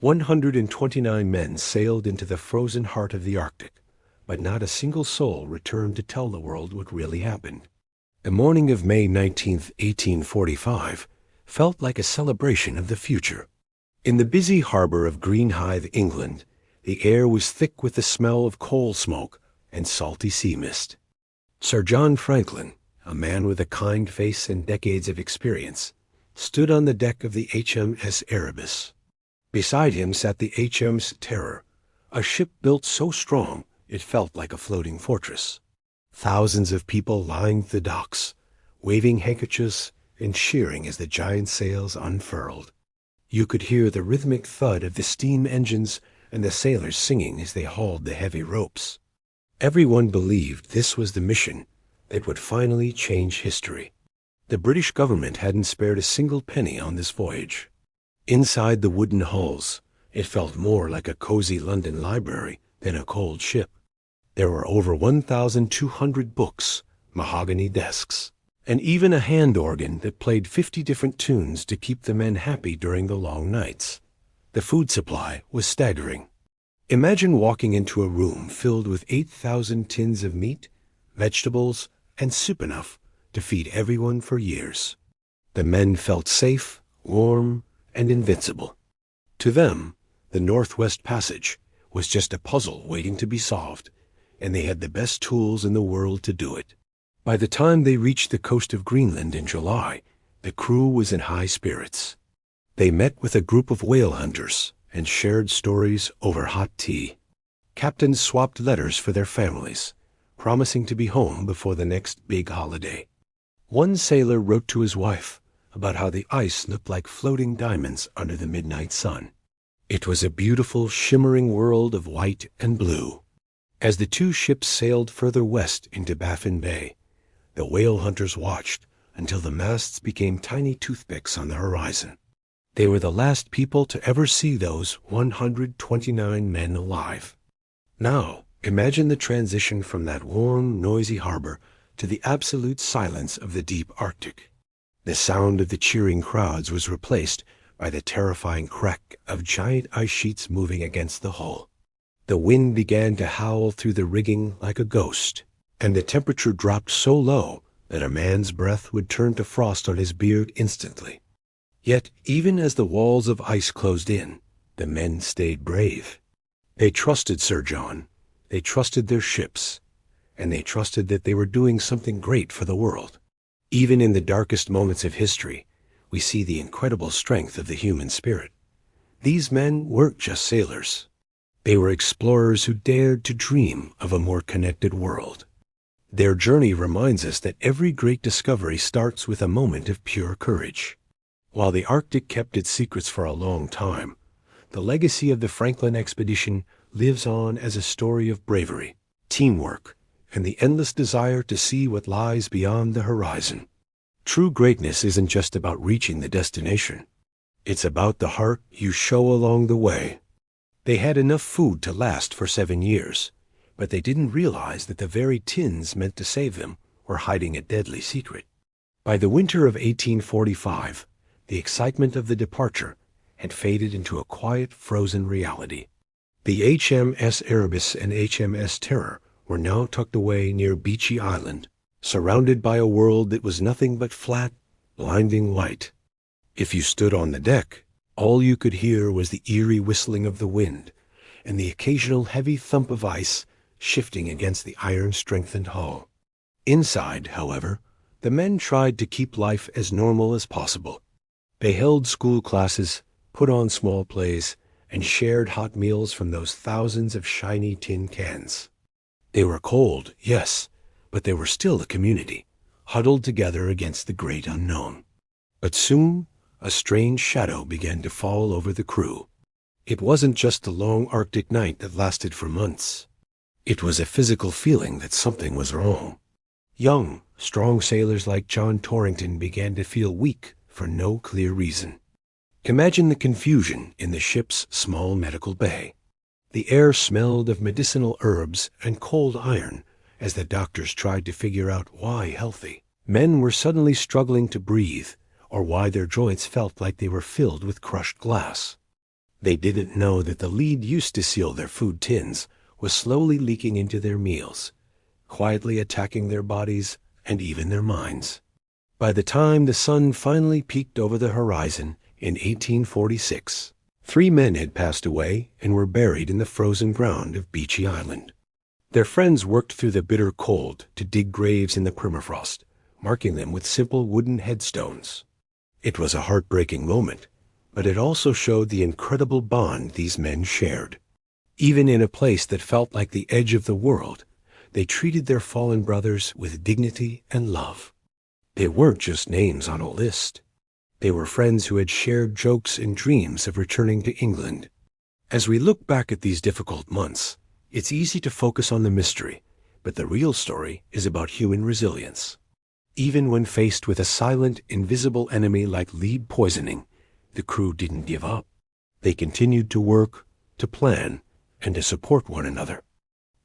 129 men sailed into the frozen heart of the Arctic, but not a single soul returned to tell the world what really happened. The morning of May 19th, 1845, felt like a celebration of the future. In the busy harbor of Greenhithe, England, the air was thick with the smell of coal smoke and salty sea mist. Sir John Franklin, a man with a kind face and decades of experience, stood on the deck of the HMS Erebus. Beside him sat the HMS Terror, a ship built so strong it felt like a floating fortress. Thousands of people lined the docks, waving handkerchiefs and cheering as the giant sails unfurled. You could hear the rhythmic thud of the steam engines and the sailors singing as they hauled the heavy ropes. Everyone believed this was the mission that would finally change history. The British government hadn't spared a single penny on this voyage. Inside the wooden hulls, it felt more like a cozy London library than a cold ship. There were over 1,200 books, mahogany desks, and even a hand organ that played 50 different tunes to keep the men happy during the long nights. The food supply was staggering. Imagine walking into a room filled with 8,000 tins of meat, vegetables, and soup enough to feed everyone for years. The men felt safe, warm, and invincible. To them, the Northwest Passage was just a puzzle waiting to be solved, and they had the best tools in the world to do it. By the time they reached the coast of Greenland in July, the crew was in high spirits. They met with a group of whale hunters and shared stories over hot tea. Captains swapped letters for their families, promising to be home before the next big holiday. One sailor wrote to his wife about how the ice looked like floating diamonds under the midnight sun. It was a beautiful, shimmering world of white and blue. As the two ships sailed further west into Baffin Bay, the whale hunters watched until the masts became tiny toothpicks on the horizon. They were the last people to ever see those 129 men alive. Now, imagine the transition from that warm, noisy harbor to the absolute silence of the deep Arctic. The sound of the cheering crowds was replaced by the terrifying crack of giant ice sheets moving against the hull. The wind began to howl through the rigging like a ghost, and the temperature dropped so low that a man's breath would turn to frost on his beard instantly. Yet, even as the walls of ice closed in, the men stayed brave. They trusted Sir John, they trusted their ships, and they trusted that they were doing something great for the world. Even in the darkest moments of history, we see the incredible strength of the human spirit. These men weren't just sailors. They were explorers who dared to dream of a more connected world. Their journey reminds us that every great discovery starts with a moment of pure courage. While the Arctic kept its secrets for a long time, the legacy of the Franklin expedition lives on as a story of bravery, teamwork, and the endless desire to see what lies beyond the horizon. True greatness isn't just about reaching the destination. It's about the heart you show along the way. They had enough food to last for 7 years, but they didn't realize that the very tins meant to save them were hiding a deadly secret. By the winter of 1845, the excitement of the departure had faded into a quiet, frozen reality. The HMS Erebus and HMS Terror were now tucked away near Beechy Island, surrounded by a world that was nothing but flat, blinding white. If you stood on the deck, all you could hear was the eerie whistling of the wind and the occasional heavy thump of ice shifting against the iron-strengthened hull. Inside, however, the men tried to keep life as normal as possible. They held school classes, put on small plays, and shared hot meals from those thousands of shiny tin cans. They were cold, yes, but they were still a community, huddled together against the great unknown. But soon, a strange shadow began to fall over the crew. It wasn't just the long Arctic night that lasted for months. It was a physical feeling that something was wrong. Young, strong sailors like John Torrington began to feel weak for no clear reason. Imagine the confusion in the ship's small medical bay. The air smelled of medicinal herbs and cold iron as the doctors tried to figure out why healthy men were suddenly struggling to breathe, or why their joints felt like they were filled with crushed glass. They didn't know that the lead used to seal their food tins was slowly leaking into their meals, quietly attacking their bodies and even their minds. By the time the sun finally peeked over the horizon in 1846, 3 men had passed away and were buried in the frozen ground of Beechy Island. Their friends worked through the bitter cold to dig graves in the permafrost, marking them with simple wooden headstones. It was a heartbreaking moment, but it also showed the incredible bond these men shared. Even in a place that felt like the edge of the world, they treated their fallen brothers with dignity and love. They weren't just names on a list. They were friends who had shared jokes and dreams of returning to England. As we look back at these difficult months, it's easy to focus on the mystery, but the real story is about human resilience. Even when faced with a silent, invisible enemy like lead poisoning, the crew didn't give up. They continued to work, to plan, and to support one another.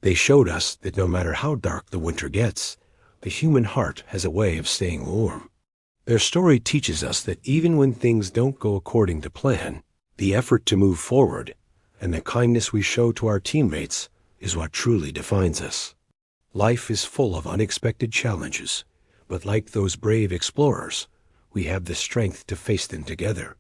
They showed us that no matter how dark the winter gets, the human heart has a way of staying warm. Their story teaches us that even when things don't go according to plan, the effort to move forward and the kindness we show to our teammates is what truly defines us. Life is full of unexpected challenges, but like those brave explorers, we have the strength to face them together.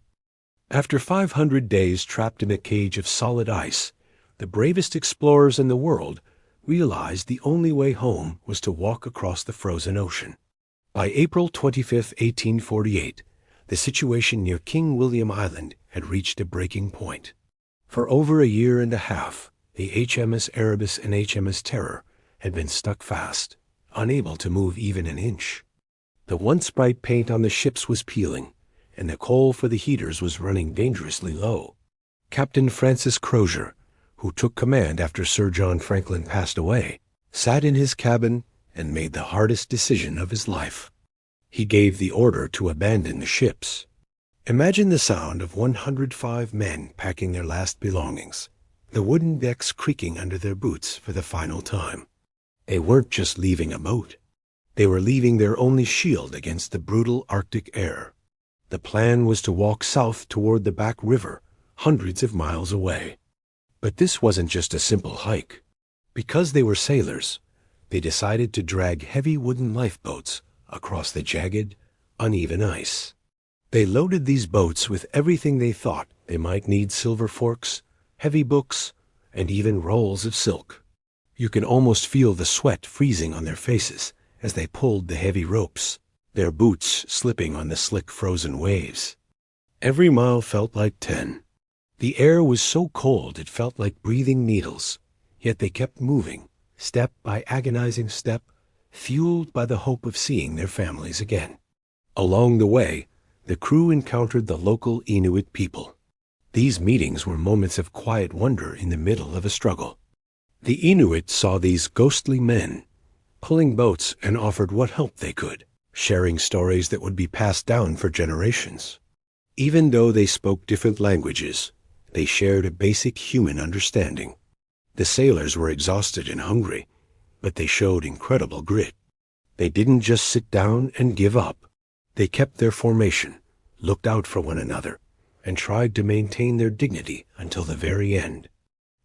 After 500 days trapped in a cage of solid ice, the bravest explorers in the world realized the only way home was to walk across the frozen ocean. By April 25, 1848, the situation near King William Island had reached a breaking point. For over a year and a half, the HMS Erebus and HMS Terror had been stuck fast, unable to move even an inch. The once bright paint on the ships was peeling, and the coal for the heaters was running dangerously low. Captain Francis Crozier, who took command after Sir John Franklin passed away, sat in his cabin and made the hardest decision of his life. He gave the order to abandon the ships. Imagine the sound of 105 men packing their last belongings, the wooden decks creaking under their boots for the final time. They weren't just leaving a boat. They were leaving their only shield against the brutal Arctic air. The plan was to walk south toward the Back River, hundreds of miles away. But this wasn't just a simple hike. Because they were sailors, they decided to drag heavy wooden lifeboats across the jagged, uneven ice. They loaded these boats with everything they thought they might need: silver forks, heavy books, and even rolls of silk. You can almost feel the sweat freezing on their faces as they pulled the heavy ropes, their boots slipping on the slick frozen waves. Every mile felt like 10. The air was so cold it felt like breathing needles, yet they kept moving, step by agonizing step, fueled by the hope of seeing their families again. Along the way, the crew encountered the local Inuit people. These meetings were moments of quiet wonder in the middle of a struggle. The Inuit saw these ghostly men pulling boats and offered what help they could, sharing stories that would be passed down for generations. Even though they spoke different languages, they shared a basic human understanding. The sailors were exhausted and hungry, but they showed incredible grit. They didn't just sit down and give up. They kept their formation, looked out for one another, and tried to maintain their dignity until the very end.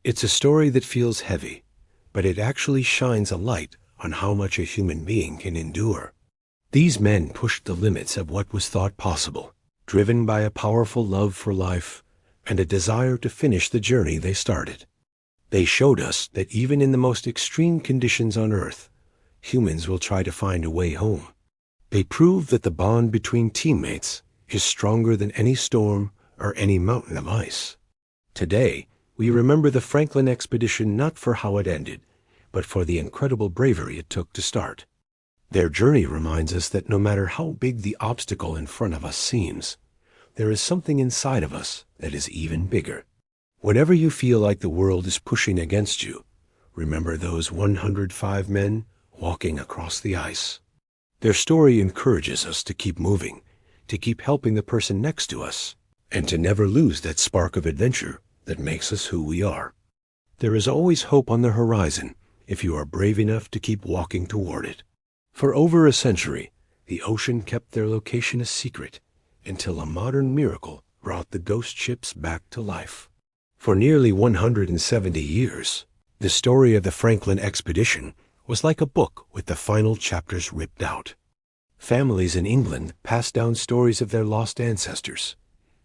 It's a story that feels heavy, but it actually shines a light on how much a human being can endure. These men pushed the limits of what was thought possible, driven by a powerful love for life and a desire to finish the journey they started. They showed us that even in the most extreme conditions on Earth, humans will try to find a way home. They proved that the bond between teammates is stronger than any storm or any mountain of ice. Today, we remember the Franklin expedition not for how it ended, but for the incredible bravery it took to start. Their journey reminds us that no matter how big the obstacle in front of us seems, there is something inside of us that is even bigger. Whenever you feel like the world is pushing against you, remember those 105 men walking across the ice. Their story encourages us to keep moving, to keep helping the person next to us, and to never lose that spark of adventure that makes us who we are. There is always hope on the horizon if you are brave enough to keep walking toward it. For over a century, the ocean kept their location a secret until a modern miracle brought the ghost ships back to life. For nearly 170 years, the story of the Franklin expedition was like a book with the final chapters ripped out. Families in England passed down stories of their lost ancestors,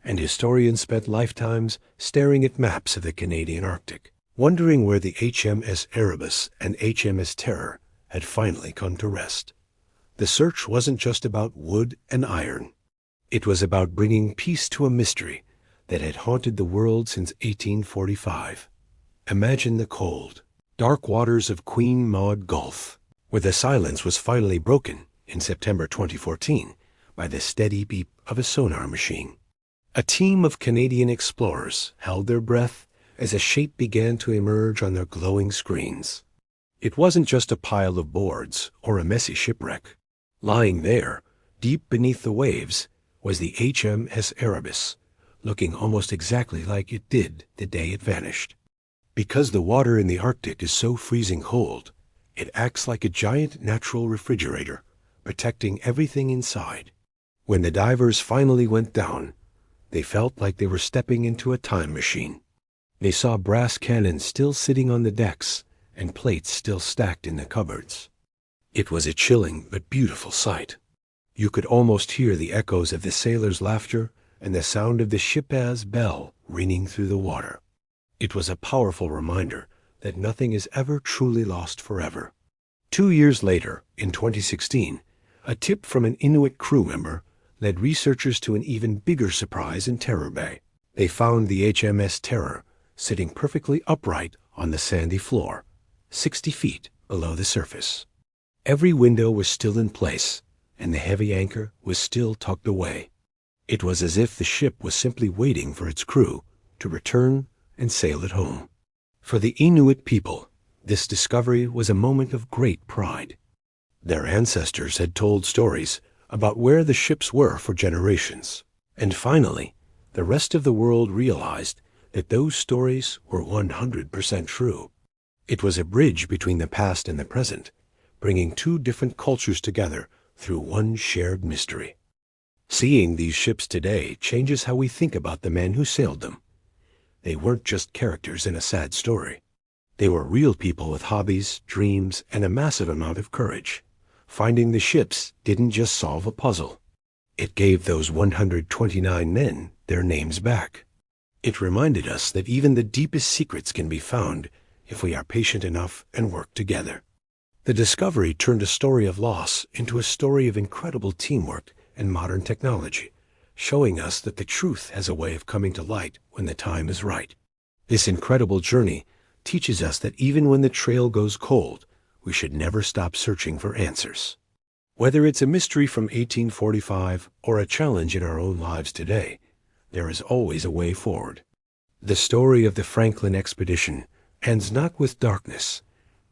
and historians spent lifetimes staring at maps of the Canadian Arctic, wondering where the HMS Erebus and HMS Terror had finally come to rest. The search wasn't just about wood and iron. It was about bringing peace to a mystery that had haunted the world since 1845. Imagine the cold, dark waters of Queen Maud Gulf, where the silence was finally broken in September 2014 by the steady beep of a sonar machine. A team of Canadian explorers held their breath as a shape began to emerge on their glowing screens. It wasn't just a pile of boards or a messy shipwreck. Lying there, deep beneath the waves, was the HMS Erebus, looking almost exactly like it did the day it vanished. Because the water in the Arctic is so freezing cold, it acts like a giant natural refrigerator, protecting everything inside. When the divers finally went down, they felt like they were stepping into a time machine. They saw brass cannons still sitting on the decks and plates still stacked in the cupboards. It was a chilling but beautiful sight. You could almost hear the echoes of the sailors' laughter and the sound of the ship's bell ringing through the water. It was a powerful reminder that nothing is ever truly lost forever. 2 years later, in 2016, a tip from an Inuit crew member led researchers to an even bigger surprise in Terror Bay. They found the HMS Terror sitting perfectly upright on the sandy floor, 60 feet below the surface. Every window was still in place, and the heavy anchor was still tucked away. It was as if the ship was simply waiting for its crew to return and sail it home. For the Inuit people, this discovery was a moment of great pride. Their ancestors had told stories about where the ships were for generations, and finally, the rest of the world realized that those stories were 100% true. It was a bridge between the past and the present, bringing two different cultures together through one shared mystery. Seeing these ships today changes how we think about the men who sailed them. They weren't just characters in a sad story. They were real people with hobbies, dreams, and a massive amount of courage. Finding the ships didn't just solve a puzzle. It gave those 129 men their names back. It reminded us that even the deepest secrets can be found if we are patient enough and work together. The discovery turned a story of loss into a story of incredible teamwork and modern technology, showing us that the truth has a way of coming to light when the time is right. This incredible journey teaches us that even when the trail goes cold, we should never stop searching for answers. Whether it's a mystery from 1845 or a challenge in our own lives today, there is always a way forward. The story of the Franklin expedition ends not with darkness,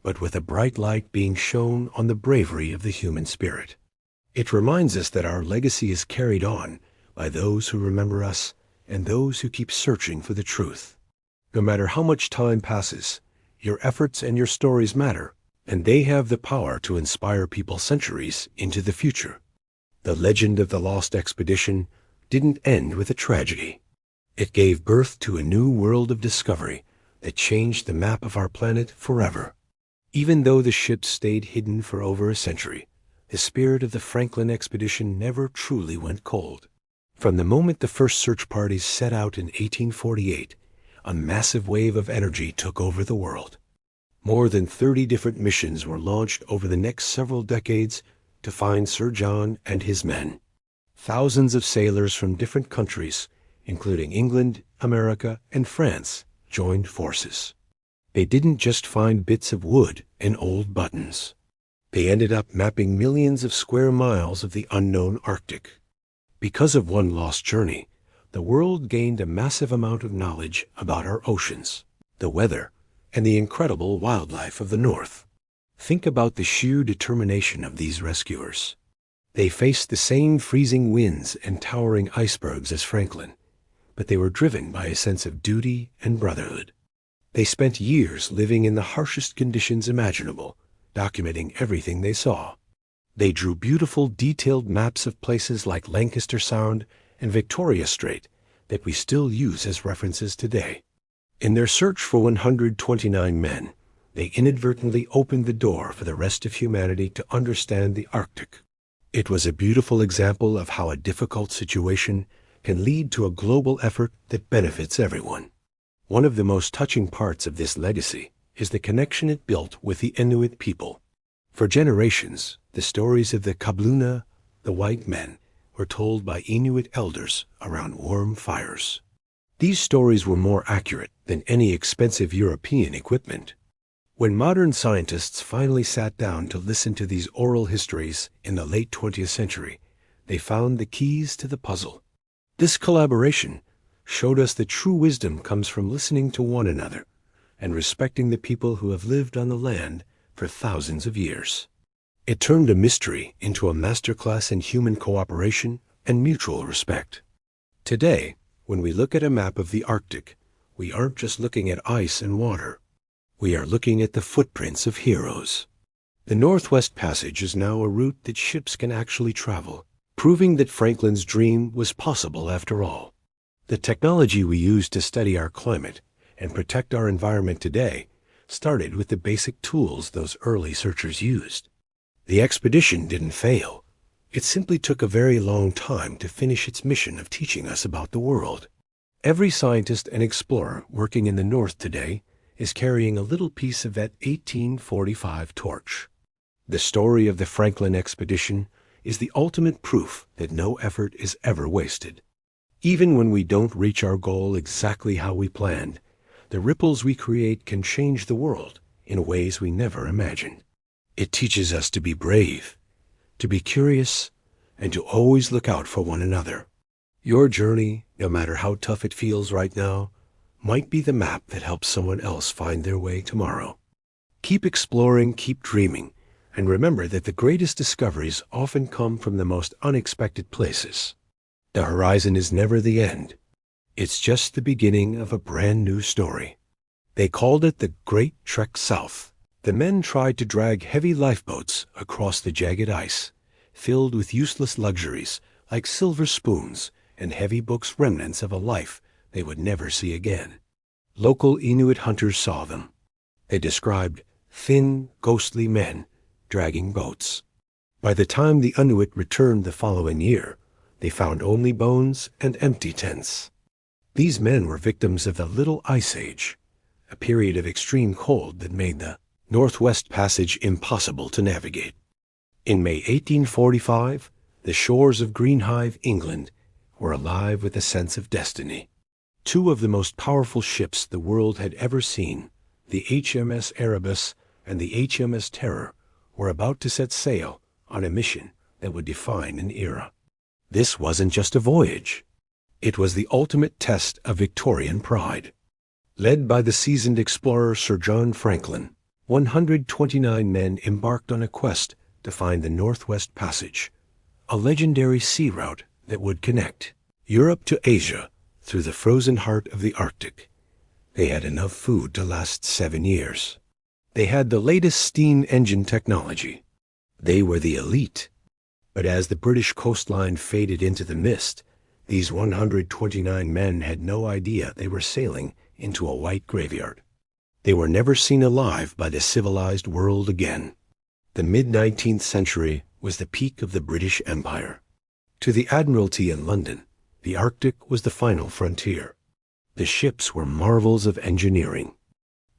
but with a bright light being shone on the bravery of the human spirit. It reminds us that our legacy is carried on by those who remember us and those who keep searching for the truth. No matter how much time passes, your efforts and your stories matter, and they have the power to inspire people centuries into the future. The legend of the lost expedition didn't end with a tragedy. It gave birth to a new world of discovery that changed the map of our planet forever. Even though the ships stayed hidden for over a century, the spirit of the Franklin expedition never truly went cold. From the moment the first search parties set out in 1848, a massive wave of energy took over the world. More than 30 different missions were launched over the next several decades to find Sir John and his men. Thousands of sailors from different countries, including England, America, and France, joined forces. They didn't just find bits of wood and old buttons. They ended up mapping millions of square miles of the unknown Arctic. Because of one lost journey, the world gained a massive amount of knowledge about our oceans, the weather, and the incredible wildlife of the North. Think about the sheer determination of these rescuers. They faced the same freezing winds and towering icebergs as Franklin, but they were driven by a sense of duty and brotherhood. They spent years living in the harshest conditions imaginable, documenting everything they saw. They drew beautiful, detailed maps of places like Lancaster Sound and Victoria Strait that we still use as references today. In their search for 129 men, they inadvertently opened the door for the rest of humanity to understand the Arctic. It was a beautiful example of how a difficult situation can lead to a global effort that benefits everyone. One of the most touching parts of this legacy is the connection it built with the Inuit people. For generations, the stories of the Kabluna, the white men, were told by Inuit elders around warm fires. These stories were more accurate than any expensive European equipment. When modern scientists finally sat down to listen to these oral histories in the late 20th century, they found the keys to the puzzle. This collaboration showed us that true wisdom comes from listening to one another and respecting the people who have lived on the land for thousands of years. It turned a mystery into a masterclass in human cooperation and mutual respect. Today, when we look at a map of the Arctic, we aren't just looking at ice and water. We are looking at the footprints of heroes. The Northwest Passage is now a route that ships can actually travel, proving that Franklin's dream was possible after all. The technology we use to study our climate and protect our environment today started with the basic tools those early searchers used. The expedition didn't fail. It simply took a very long time to finish its mission of teaching us about the world. Every scientist and explorer working in the North today is carrying a little piece of that 1845 torch. The story of the Franklin expedition is the ultimate proof that no effort is ever wasted. Even when we don't reach our goal exactly how we planned, the ripples we create can change the world in ways we never imagined. It teaches us to be brave, to be curious, and to always look out for one another. Your journey, no matter how tough it feels right now, might be the map that helps someone else find their way tomorrow. Keep exploring, keep dreaming, and remember that the greatest discoveries often come from the most unexpected places. The horizon is never the end. It's just the beginning of a brand new story. They called it the Great Trek South. The men tried to drag heavy lifeboats across the jagged ice, filled with useless luxuries like silver spoons and heavy books, remnants of a life they would never see again. Local Inuit hunters saw them. They described thin, ghostly men dragging boats. By the time the Inuit returned the following year, they found only bones and empty tents. These men were victims of the Little Ice Age, a period of extreme cold that made the Northwest Passage impossible to navigate. In May 1845, the shores of Greenhive, England, were alive with a sense of destiny. Two of the most powerful ships the world had ever seen, the HMS Erebus and the HMS Terror, were about to set sail on a mission that would define an era. This wasn't just a voyage. It was the ultimate test of Victorian pride. Led by the seasoned explorer Sir John Franklin, 129 men embarked on a quest to find the Northwest Passage, a legendary sea route that would connect Europe to Asia through the frozen heart of the Arctic. They had enough food to last 7 years. They had the latest steam engine technology. They were the elite. But as the British coastline faded into the mist, these 129 men had no idea they were sailing into a white graveyard. They were never seen alive by the civilized world again. The mid-19th century was the peak of the British Empire. To the Admiralty in London, the Arctic was the final frontier. The ships were marvels of engineering.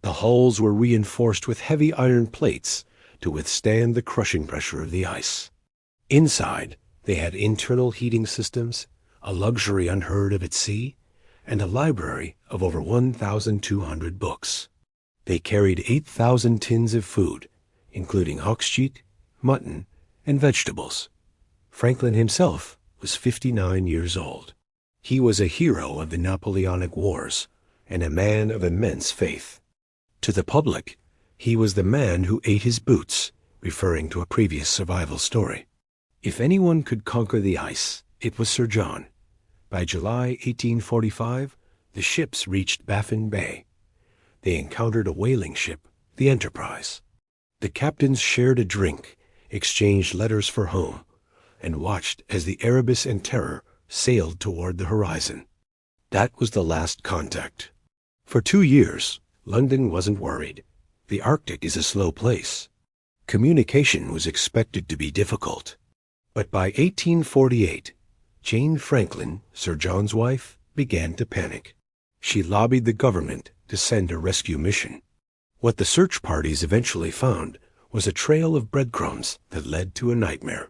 The hulls were reinforced with heavy iron plates to withstand the crushing pressure of the ice. Inside, they had internal heating systems, a luxury unheard of at sea, and a library of over 1,200 books. They carried 8,000 tins of food, including oxmeat, mutton, and vegetables. Franklin himself was 59 years old. He was a hero of the Napoleonic Wars and a man of immense faith. To the public, he was the man who ate his boots, referring to a previous survival story. If anyone could conquer the ice, it was Sir John. By July 1845, the ships reached Baffin Bay. They encountered a whaling ship, the Enterprise. The captains shared a drink, exchanged letters for home, and watched as the Erebus and Terror sailed toward the horizon. That was the last contact. For 2 years, London wasn't worried. The Arctic is a slow place. Communication was expected to be difficult. But by 1848, Jane Franklin, Sir John's wife, began to panic. She lobbied the government to send a rescue mission. What the search parties eventually found was a trail of breadcrumbs that led to a nightmare.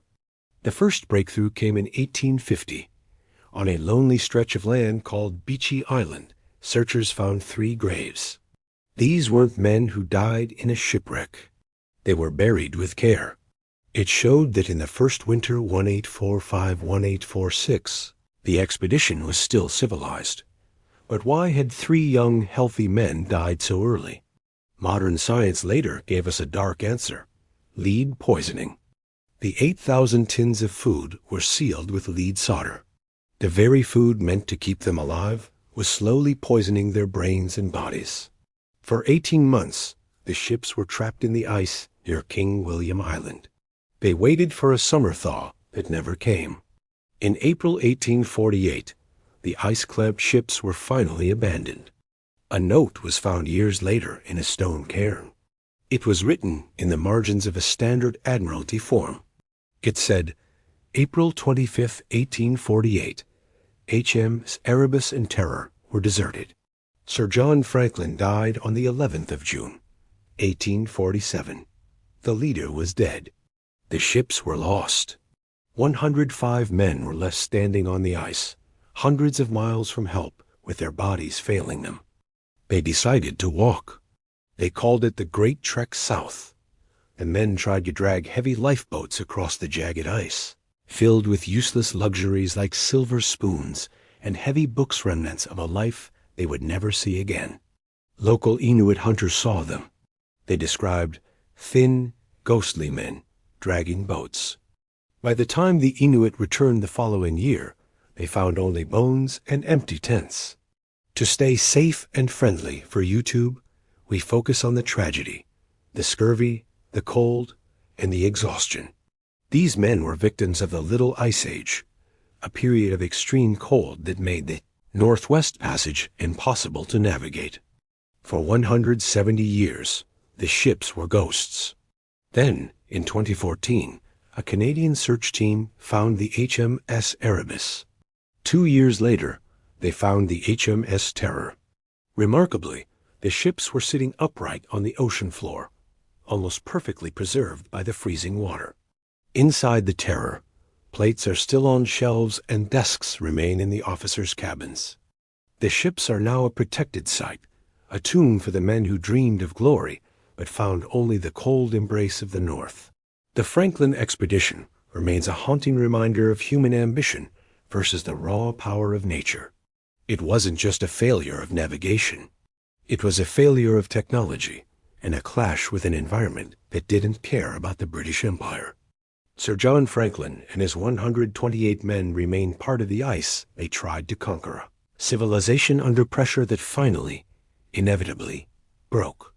The first breakthrough came in 1850. On a lonely stretch of land called Beechy Island, searchers found 3 graves. These weren't men who died in a shipwreck. They were buried with care. It showed that in the first winter 1845-1846, the expedition was still civilized. But why had 3 young, healthy men died so early? Modern science later gave us a dark answer: lead poisoning. The 8,000 tins of food were sealed with lead solder. The very food meant to keep them alive was slowly poisoning their brains and bodies. For 18 months, the ships were trapped in the ice near King William Island. They waited for a summer thaw that never came. In April 1848, the ice-clamped ships were finally abandoned. A note was found years later in a stone cairn. It was written in the margins of a standard Admiralty form. It said, April 25, 1848, HMs Erebus and Terror were deserted. Sir John Franklin died on the 11th of June, 1847. The leader was dead. The ships were lost. 105 men were left standing on the ice, hundreds of miles from help, with their bodies failing them. They decided to walk. They called it the Great Trek South. The men tried to drag heavy lifeboats across the jagged ice, filled with useless luxuries like silver spoons and heavy books, remnants of a life they would never see again. Local Inuit hunters saw them. They described thin, ghostly men dragging boats. By the time the Inuit returned the following year, they found only bones and empty tents. To stay safe and friendly for YouTube, we focus on the tragedy, the scurvy, the cold, and the exhaustion. These men were victims of the Little Ice Age, a period of extreme cold that made the Northwest Passage impossible to navigate. For 170 years, the ships were ghosts. Then, in 2014, a Canadian search team found the HMS Erebus. 2 years later, they found the HMS Terror. Remarkably, the ships were sitting upright on the ocean floor, almost perfectly preserved by the freezing water. Inside the Terror, plates are still on shelves and desks remain in the officers' cabins. The ships are now a protected site, a tomb for the men who dreamed of glory but found only the cold embrace of the North. The Franklin expedition remains a haunting reminder of human ambition versus the raw power of nature. It wasn't just a failure of navigation. It was a failure of technology and a clash with an environment that didn't care about the British Empire. Sir John Franklin and his 128 men remained part of the ice they tried to conquer. Civilization under pressure that finally, inevitably, broke.